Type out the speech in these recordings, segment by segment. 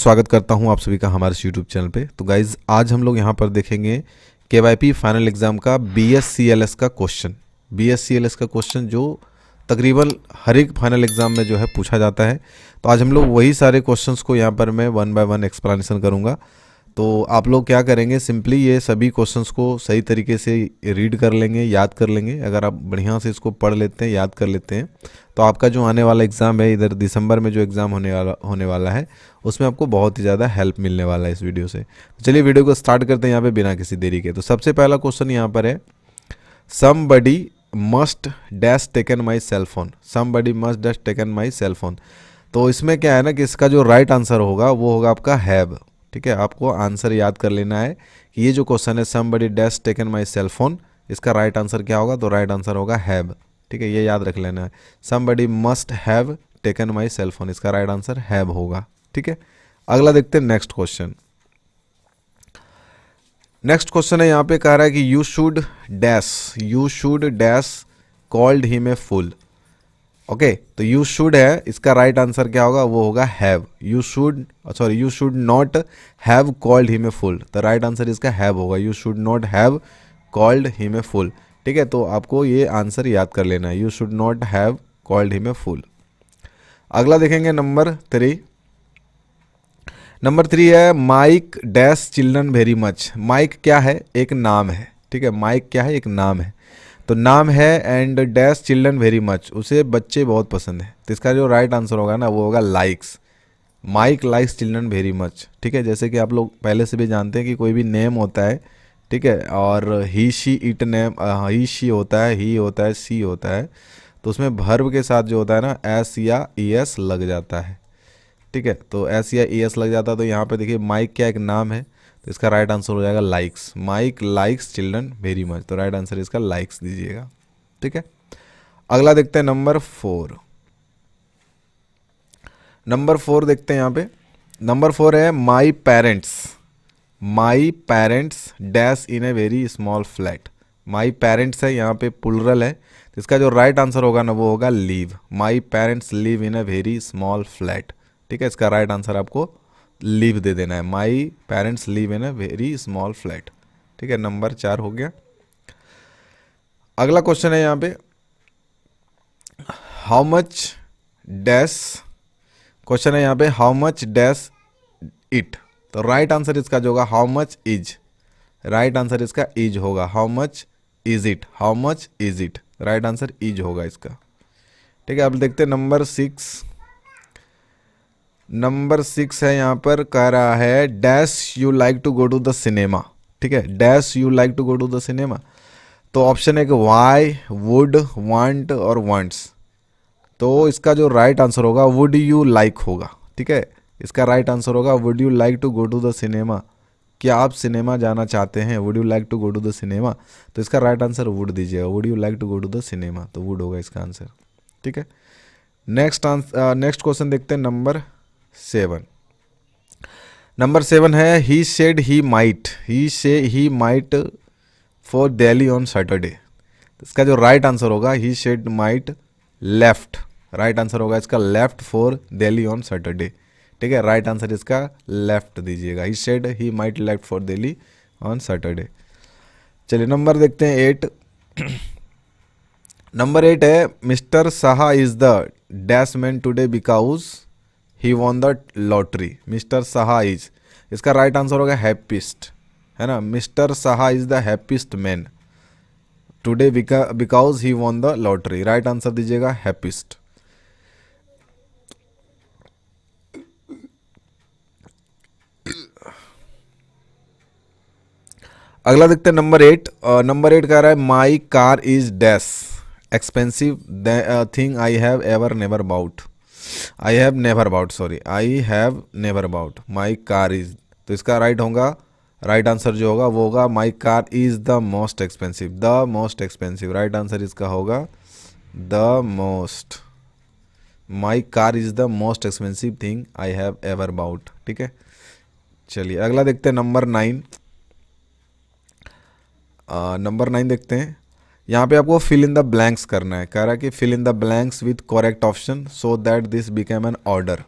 स्वागत करता हूं आप सभी का हमारे यूट्यूब चैनल पे। तो गाइज़ आज हम लोग यहां पर देखेंगे केवाईपी फाइनल एग्ज़ाम का बीएससीएलएस का क्वेश्चन। बीएससीएलएस का क्वेश्चन जो तकरीबन हर एक फाइनल एग्ज़ाम में जो है पूछा जाता है। तो आज हम लोग वही सारे क्वेश्चंस को यहां पर मैं वन बाय वन एक्सप्लेनेशन करूंगा। तो आप लोग क्या करेंगे, सिंपली ये सभी क्वेश्चंस को सही तरीके से रीड कर लेंगे, याद कर लेंगे। अगर आप बढ़िया से इसको पढ़ लेते हैं, याद कर लेते हैं, तो आपका जो आने वाला एग्ज़ाम है, इधर दिसंबर में जो एग्ज़ाम होने वाला है, उसमें आपको बहुत ही ज़्यादा हेल्प मिलने वाला है इस वीडियो से। तो चलिए वीडियो को स्टार्ट करते हैं यहाँ पे बिना किसी देरी के। तो सबसे पहला क्वेश्चन यहाँ पर है, somebody must dash taken my cell phone. Somebody must dash taken my cell phone. तो इसमें क्या है ना कि इसका जो राइट आंसर होगा वो होगा आपका हैव। ठीक है, आपको आंसर याद कर लेना है कि ये जो क्वेश्चन है somebody dash taken my cell phone, इसका राइट आंसर क्या होगा? तो राइट आंसर होगा हैव। ठीक है, ये याद रख लेना है, somebody must have taken my cell phone, इसका राइट आंसर हैव होगा। ठीक है, अगला देखते हैं नेक्स्ट क्वेश्चन। नेक्स्ट क्वेश्चन है यहाँ पे कह रहा है कि you should dash called him a fool. Okay, तो यू शुड है, इसका राइट आंसर क्या होगा? वो होगा have. You should not have called him a fool, the right answer इसका हैव होगा। You should not have called him a fool. ठीक है, तो आपको ये आंसर याद कर लेना है, you should not have called him a fool. अगला देखेंगे नंबर 3। नंबर 3 है Mike dash children very much. Mike क्या है? एक नाम है। ठीक है, माइक क्या है? एक नाम है। तो नाम है and dash children very much, उसे बच्चे बहुत पसंद है। तो इसका जो राइट आंसर होगा ना वो होगा likes. Mike likes children very much. ठीक है, जैसे कि आप लोग पहले से भी जानते हैं कि कोई भी नेम होता है, ठीक है, और he she it name, he she होता है, ही होता है, सी होता है, तो उसमें वर्ब के साथ जो होता है ना एस या ई एस लग जाता है। ठीक है, तो एस या ई एस लग जाता है। तो यहाँ पे देखिए माइक क्या एक नाम है, तो इसका राइट आंसर हो जाएगा likes. Mike likes children very much, तो राइट आंसर इसका लाइक्स दीजिएगा। ठीक है, अगला देखते हैं नंबर 4। नंबर 4 देखते हैं यहाँ पे। नंबर 4 है my parents dash in a very small flat. My parents है, यहाँ पे प्लुरल है, तो इसका जो राइट आंसर होगा ना वो होगा leave. My parents live in a very small flat. ठीक है, इसका राइट आंसर आपको लीव दे देना है, my parents live in a very small flat. ठीक है, नंबर 4 हो गया। अगला क्वेश्चन है यहाँ पे, हाउ मच डैश, क्वेश्चन है यहाँ पे हाउ मच डैश इट। तो राइट आंसर इसका जो होगा how much is. Right answer इसका इज होगा, how much is it, how much is it, right answer is होगा इसका। ठीक है, अब देखते हैं नंबर 6। नंबर 6 है, यहाँ पर कह रहा है dash you like to go to the cinema. ठीक है, dash you like to go to the cinema. तो ऑप्शन है कि वाई, वुड, वांट और वांट्स। तो इसका जो राइट आंसर होगा वुड यू लाइक होगा। ठीक है, इसका राइट आंसर होगा would you like to go to the cinema. क्या आप सिनेमा जाना चाहते हैं? Would you like to go to the cinema, तो इसका राइट आंसर वुड दीजिएगा। Would you like to go to the cinema, तो वुड होगा इसका आंसर। ठीक है, नेक्स्ट क्वेश्चन देखते हैं नंबर 7। नंबर 7 है he said he might for Delhi on Saturday. इसका जो राइट आंसर होगा he said might left, right answer होगा इसका left for Delhi on Saturday. ठीक है, राइट आंसर इसका लेफ्ट दीजिएगा, he said he might left for Delhi on Saturday. चलिए नंबर देखते हैं 8। नंबर 8 है mister Saha is the dash man today because he won the lottery. Mister Saha is, इसका राइट आंसर होगा हैप्पीस्ट, है ना। Mister Saha is the happiest man today because he won the lottery, right answer दीजिएगा happiest. अगला देखते हैं number 8। Number 8 कह रहा है my car is dash expensive thing I have never bought. I have never bought my car is, तो इसका right answer जो होगा वो होगा my car is the most expensive, right answer इसका होगा my car is the most expensive thing I have ever bought. ठीक है, चलिए अगला देखते हैं नंबर 9। नंबर 9 देखते हैं। यहाँ पे आपको फिल इन द ब्लैंक्स करना है। कह रहा है कि fill in the blanks with correct option so that this became an order.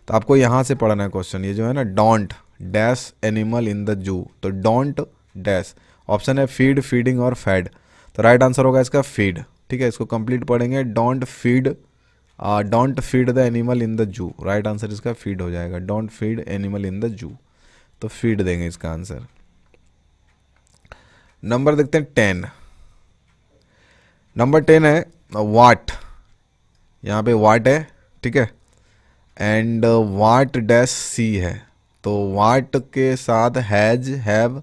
तो आपको यहाँ से पढ़ना है क्वेश्चन, ये जो है ना, don't dash animal in the zoo, तो डोंट डैश, ऑप्शन है फीड, फीडिंग और फैड, तो राइट आंसर होगा इसका फीड। ठीक है, इसको कंप्लीट पढ़ेंगे, don't feed the animal in the zoo, right answer इसका फीड हो जाएगा, don't feed animal in the zoo, तो फीड देंगे इसका आंसर। नंबर देखते हैं 10। नंबर 10 है वाट, यहाँ पे वाट है, ठीक है, एंड वाट डैश सी है, तो वाट के साथ हैज, हैव,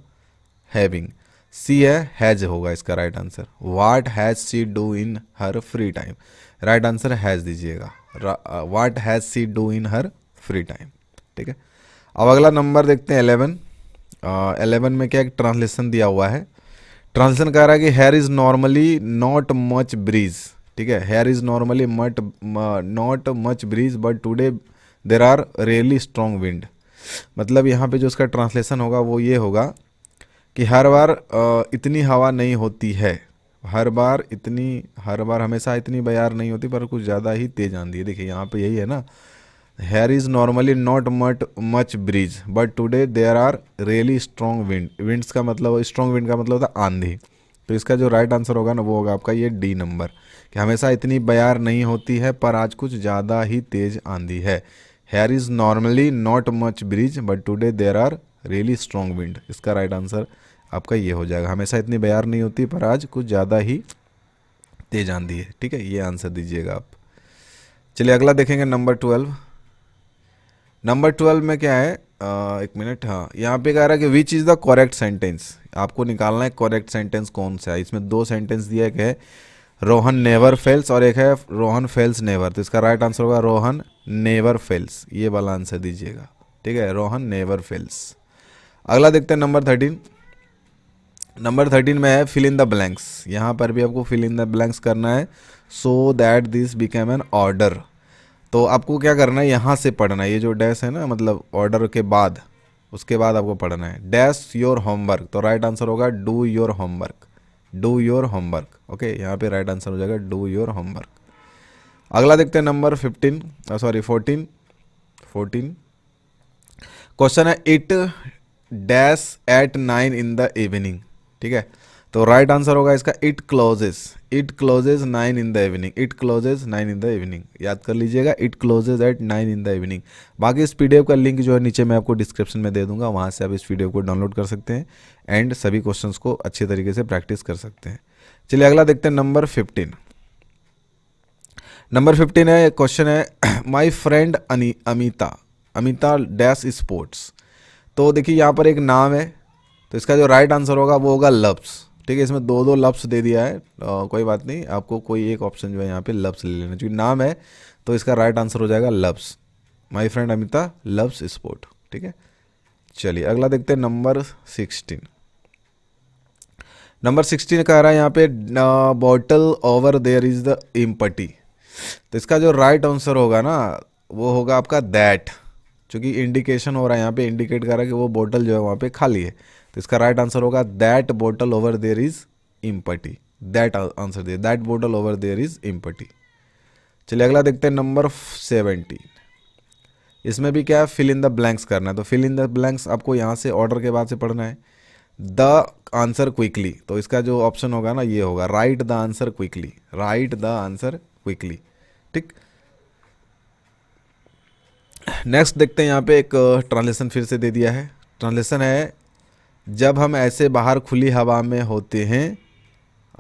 हैविंग, सी है, हैज होगा इसका right answer. What has she do in her free time, right answer has दीजिएगा, what has she do in her free time. ठीक है, अब अगला नंबर देखते हैं 11। 11 में क्या एक ट्रांसलेशन दिया हुआ है, ट्रांसलेशन कह रहा है कि here is normally not much breeze, ठीक है, here is normally not much breeze but today there are really strong wind. मतलब यहाँ पे जो उसका ट्रांसलेशन होगा वो ये होगा कि हर बार इतनी हवा नहीं होती है, हर बार हमेशा इतनी बयार नहीं होती, पर कुछ ज़्यादा ही तेज आंधी है। देखिए यहाँ पे यही है ना, here is normally not much breeze but today there are really strong wind, winds का मतलब, स्ट्रॉन्ग विंड का मतलब होता है आंधी, तो इसका जो राइट आंसर होगा ना वो होगा आपका ये डी नंबर, कि हमेशा इतनी बयार नहीं होती है पर आज कुछ ज़्यादा ही तेज आंधी है। Here is normally not much breeze but today there are really strong wind, इसका राइट आंसर आपका ये हो जाएगा, हमेशा इतनी बयार नहीं होती पर आज कुछ ज़्यादा ही तेज आंधी है। ठीक है, ये आंसर दीजिएगा आप। चलिए अगला देखेंगे नंबर 12। नंबर 12 में क्या है, एक मिनट, हाँ, यहाँ पे कह रहा है कि which is the correct sentence, आपको निकालना है करेक्ट सेंटेंस कौन सा है। इसमें दो सेंटेंस दिया है, एक है रोहन नेवर फेल्स और एक है रोहन फेल्स नेवर, तो इसका राइट आंसर होगा रोहन नेवर फेल्स, ये वाला आंसर दीजिएगा। ठीक है, रोहन नेवर फेल्स। अगला देखते हैं नंबर 13। नंबर 13 में है फिल इन द ब्लैंक्स, यहाँ पर भी आपको फिल इन द ब्लैंक्स करना है, सो that this become an order, तो आपको क्या करना है, यहाँ से पढ़ना है, ये जो डैश है ना, मतलब ऑर्डर के बाद, उसके बाद आपको पढ़ना है डैश योर होमवर्क, तो राइट आंसर होगा do your homework, do your homework. Okay, यहाँ पे राइट आंसर हो जाएगा डू योर होमवर्क। अगला देखते हैं नंबर 14 क्वेश्चन है it dash at 9 in the evening. ठीक है, तो राइट आंसर होगा इसका it closes 9 in the evening, it closes 9 in the evening, याद कर लीजिएगा, it closes at 9 in the evening. बाकी इस पीडीएफ का लिंक जो है नीचे मैं आपको डिस्क्रिप्शन में दे दूंगा, वहाँ से आप इस पीडीएफ को डाउनलोड कर सकते हैं एंड सभी क्वेश्चंस को अच्छे तरीके से प्रैक्टिस कर सकते हैं। चलिए अगला देखते हैं नंबर 15। नंबर 15 है, क्वेश्चन है my friend Amita dash sports, तो देखिए यहाँ पर एक नाम है, तो इसका जो राइट आंसर होगा वो होगा लव्स। ठीक है, इसमें दो लफ्स दे दिया है, कोई बात नहीं, आपको कोई एक ऑप्शन जो है यहाँ पे लव्स ले लेना, क्योंकि नाम है तो इसका राइट आंसर हो जाएगा loves, my friend Amita loves sport. ठीक है, चलिए अगला देखते हैं नंबर 16। नंबर 16 कह रहा है यहाँ पे bottle over there is the empty, तो इसका जो राइट आंसर होगा ना वो होगा आपका दैट, क्योंकि इंडिकेशन हो रहा है यहाँ पे, इंडिकेट कर रहा है कि वो बोतल जो है वहाँ पे खाली है, तो इसका राइट आंसर होगा दैट बोतल over there is empty, that answer दे, दैट बोतल ओवर देयर इज एम्पटी। चलिए अगला देखते हैं नंबर 17। इसमें भी क्या है, फिल इन द ब्लैंक्स करना है, तो फिल इन द ब्लैंक्स आपको यहाँ से ऑर्डर के बाद से पढ़ना है, द आंसर क्विकली, तो इसका जो ऑप्शन होगा ना ये होगा right the answer quickly, right the answer quickly. ठीक, नेक्स्ट देखते हैं, यहाँ पे एक ट्रांसलेशन फिर से दे दिया है, ट्रांसलेशन है जब हम ऐसे बाहर खुली हवा में होते हैं,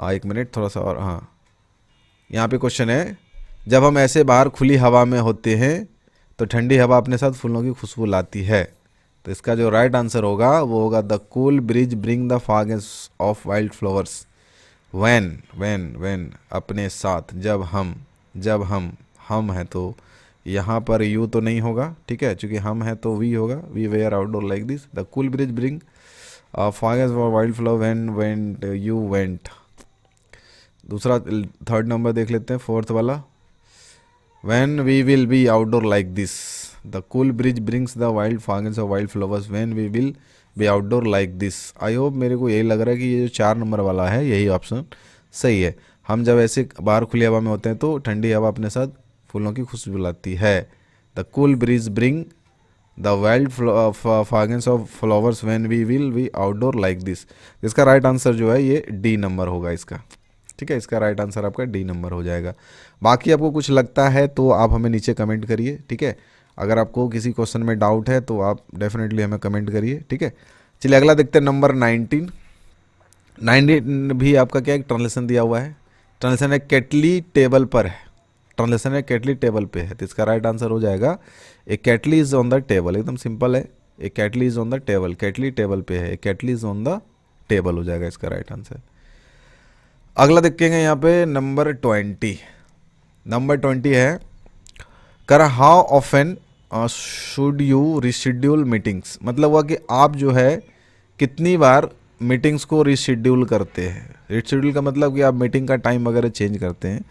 एक मिनट थोड़ा सा और, हाँ, यहाँ पे क्वेश्चन है जब हम ऐसे बाहर खुली हवा में होते हैं तो ठंडी हवा अपने साथ फूलों की खुशबू लाती है, तो इसका जो राइट आंसर होगा वो होगा the cool breeze bring the fragrance of wild flowers when अपने साथ, जब हम हैं, तो यहाँ पर यू तो नहीं होगा, ठीक है, क्योंकि हम हैं तो वी होगा, we were outdoor like this, the cool breeze bring fragrance for wild flower when you went. दूसरा, थर्ड नंबर देख लेते हैं, फोर्थ वाला, when we will be outdoor like this, the cool breeze brings the wild fragrance of wild flowers when we will be outdoor like this. I hope, मेरे को यही लग रहा है कि ये जो 4 नंबर वाला है यही ऑप्शन सही है, हम जब ऐसे बाहर खुली हवा में होते हैं तो ठंडी हवा अपने साथ फूलों की खुशबू लाती है, the cool breeze bring the wild fragrance of flowers when we will be outdoor like this. इसका राइट आंसर जो है ये डी नंबर होगा इसका। ठीक है, इसका राइट आंसर आपका डी नंबर हो जाएगा। बाकी आपको कुछ लगता है तो आप हमें नीचे कमेंट करिए। ठीक है, अगर आपको किसी क्वेश्चन में डाउट है तो आप डेफिनेटली हमें कमेंट करिए। ठीक है, चलिए अगला देखते हैं नंबर 19। 19 भी आपका क्या एक ट्रांसलेशन दिया हुआ है। ट्रांसलेशन है केटली टेबल पर है। ट्रांसलेशन है केटली टेबल पे है, तो इसका राइट आंसर हो जाएगा a kettle is on the table. एकदम सिंपल है, a kettle is on the table, kettle table पे है, a kettle is on the table हो जाएगा इसका राइट आंसर। अगला देखेंगे यहाँ पे नंबर 20। नंबर 20 है कर how often should you reschedule meetings. मतलब हुआ कि आप जो है कितनी बार मीटिंग्स को रिशेड्यूल करते हैं। रिशेड्यूल का मतलब कि आप मीटिंग का टाइम वगैरह चेंज करते हैं।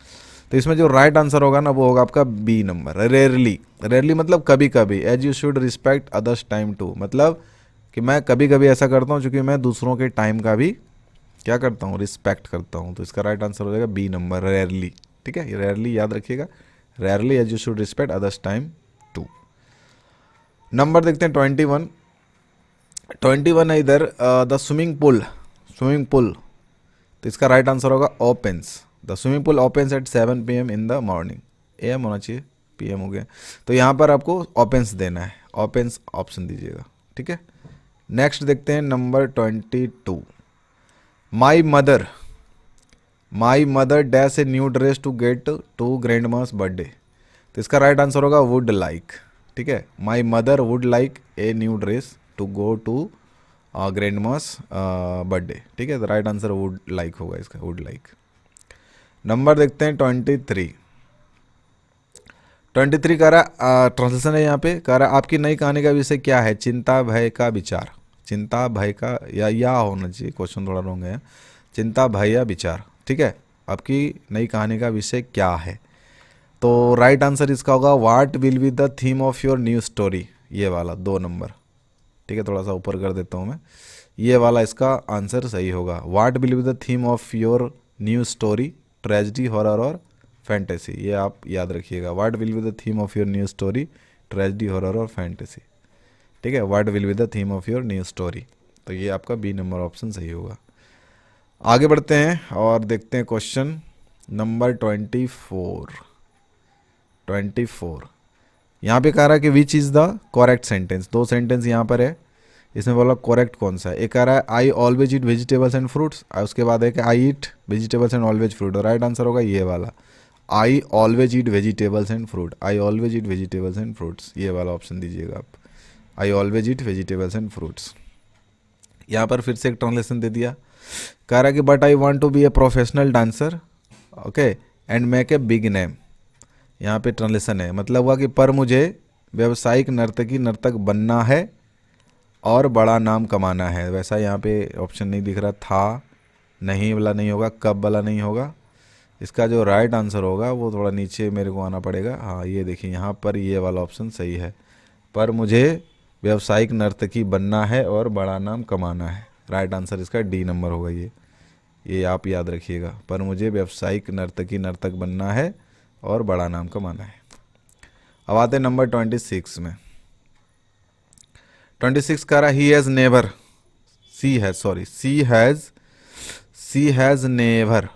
तो इसमें जो राइट आंसर होगा ना वो होगा आपका बी नंबर, रेयरली। रेयरली मतलब कभी कभी, as you should respect others time too, मतलब कि मैं कभी कभी ऐसा करता हूँ क्योंकि मैं दूसरों के टाइम का भी क्या करता हूँ, रिस्पेक्ट करता हूँ। तो इसका राइट आंसर हो जाएगा बी नंबर, रेयरली। ठीक है, रेयरली याद रखिएगा, rarely as you should respect others time too. Number देखते हैं 21। 21 है इधर the swimming pool. Swimming pool, तो इसका राइट आंसर होगा opens. The swimming pool opens at 7 PM in the morning. AM होना चाहिए, PM हो गया। तो यहाँ पर आपको ओपन्स देना है, ओपन्स ऑप्शन दीजिएगा। ठीक है, नेक्स्ट देखते हैं number 22। My mother dash a new dress to get to grandma's birthday. तो इसका राइट आंसर होगा वुड लाइक। ठीक है, my mother would like a new dress to go to grandma's birthday. ठीक है, तो राइट आंसर वुड लाइक होगा इसका, वुड लाइक। नंबर देखते हैं 23। 23 कह रहा ट्रांसलेशन है यहाँ पे, कह रहा आपकी नई कहानी का विषय क्या है। चिंता भय का विचार। चिंता भय का या होना चाहिए, क्वेश्चन थोड़ा रॉन्ग है। चिंता भय या विचार। ठीक है, आपकी नई कहानी का विषय क्या है। तो राइट आंसर इसका होगा what will be the theme of your new story. ये वाला 2 नंबर। ठीक है, थोड़ा सा ऊपर कर देता हूँ मैं, ये वाला इसका आंसर सही होगा। What will be the theme of your new story, tragedy, horror और फैंटेसी। ये आप याद रखिएगा, what will be the theme of your new story, tragedy, horror और फैंटेसी। ठीक है, what will be the theme of your new story. तो ये आपका बी नंबर ऑप्शन सही होगा। आगे बढ़ते हैं और देखते हैं क्वेश्चन नंबर 24। 24 यहाँ पे कह रहा है कि which is the correct sentence. 2 sentence यहाँ पर है, इसमें बोला करेक्ट कौन सा है। एक कह रहा है I always eat vegetables and fruits, उसके बाद है कि I eat vegetables and always fruit. और राइट आंसर होगा ये वाला, I always eat vegetables and fruit. I always eat vegetables and fruits, ये वाला ऑप्शन दीजिएगा आप, I always eat vegetables and fruits. यहाँ पर फिर से एक ट्रांसलेशन दे दिया, कह रहा है कि but I want to be a professional dancer okay and make a big name. यहाँ पे ट्रांसलेशन है, मतलब हुआ कि पर मुझे व्यावसायिक नर्तक बनना है और बड़ा नाम कमाना है। वैसा यहाँ पे ऑप्शन नहीं दिख रहा, था नहीं वाला नहीं होगा, कब वाला नहीं होगा। इसका जो राइट आंसर होगा वो थोड़ा नीचे मेरे को आना पड़ेगा। हाँ ये देखिए यहाँ पर ये वाला ऑप्शन सही है, पर मुझे व्यावसायिक नर्तकी बनना है और बड़ा नाम कमाना है। राइट आंसर इसका डी नंबर होगा। ये आप याद रखिएगा, पर मुझे व्यावसायिक नर्तक बनना है और बड़ा नाम कमाना है। अब आते हैं नंबर 26 में। 26 कह रहा he has never, she has never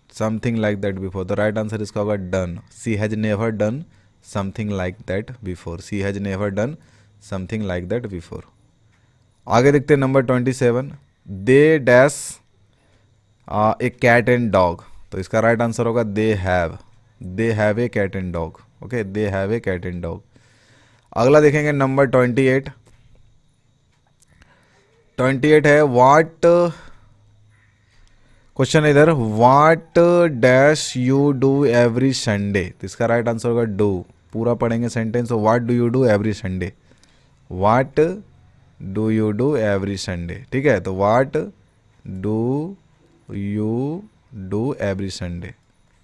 something like that before. The right answer इसका होगा done. She has never done something like that before. She has never done something like that before. आगे देखते हैं number 27। They dash a cat and dog. तो इसका right answer होगा they have a cat and dog. Okay, they have a cat and dog. अगला देखेंगे number 28। 28 है what, question इधर what dash you do every Sunday. तो इसका right answer होगा डू। पूरा पढ़ेंगे सेंटेंस, तो what do you do every Sunday. What do you do every Sunday. ठीक है, तो what do you do every Sunday.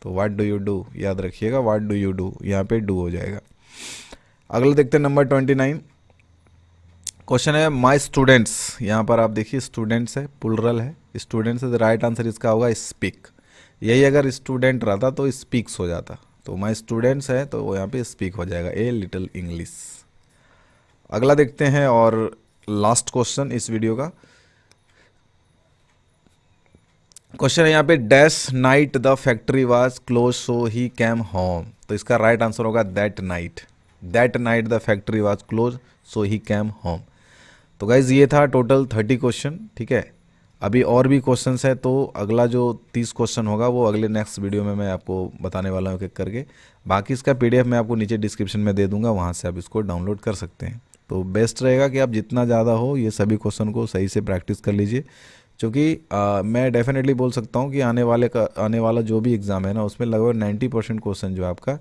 तो व्हाट डू यू डू याद रखिएगा, व्हाट डू यू डू यहाँ पे डू हो जाएगा। अगला देखते हैं नंबर 29। क्वेश्चन है माई स्टूडेंट्स। यहाँ पर आप देखिए स्टूडेंट्स है, प्लुरल है, स्टूडेंट्स है। राइट आंसर इसका होगा स्पीक। यही अगर स्टूडेंट रहता तो स्पीक्स हो जाता, तो माई स्टूडेंट्स है तो वो यहाँ पे स्पीक हो जाएगा ए लिटिल इंग्लिश। अगला देखते हैं और लास्ट क्वेश्चन इस वीडियो का। क्वेश्चन है यहाँ पे dash night the factory was close so he cam home. तो इसका राइट आंसर होगा that night the factory was close so he cam home. तो गाइज ये था टोटल 30 क्वेश्चन, ठीक है। अभी और भी क्वेश्चंस है, तो अगला जो 30 क्वेश्चन होगा वो अगले नेक्स्ट वीडियो में मैं आपको बताने वाला हूँ एक एक करके। बाकी इसका पीडीएफ मैं आपको नीचे डिस्क्रिप्शन में दे दूंगा, वहाँ से आप इसको डाउनलोड कर सकते हैं। तो बेस्ट रहेगा कि आप जितना ज़्यादा हो ये सभी क्वेश्चन को सही से प्रैक्टिस कर लीजिए, क्योंकि मैं डेफिनेटली बोल सकता हूँ कि आने वाला जो भी एग्ज़ाम है ना उसमें लगभग 90% क्वेश्चन जो है आपका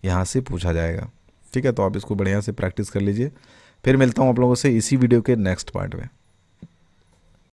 यहाँ से पूछा जाएगा, ठीक है। तो आप इसको बढ़िया से प्रैक्टिस कर लीजिए। फिर मिलता हूँ आप लोगों से इसी वीडियो के नेक्स्ट पार्ट में।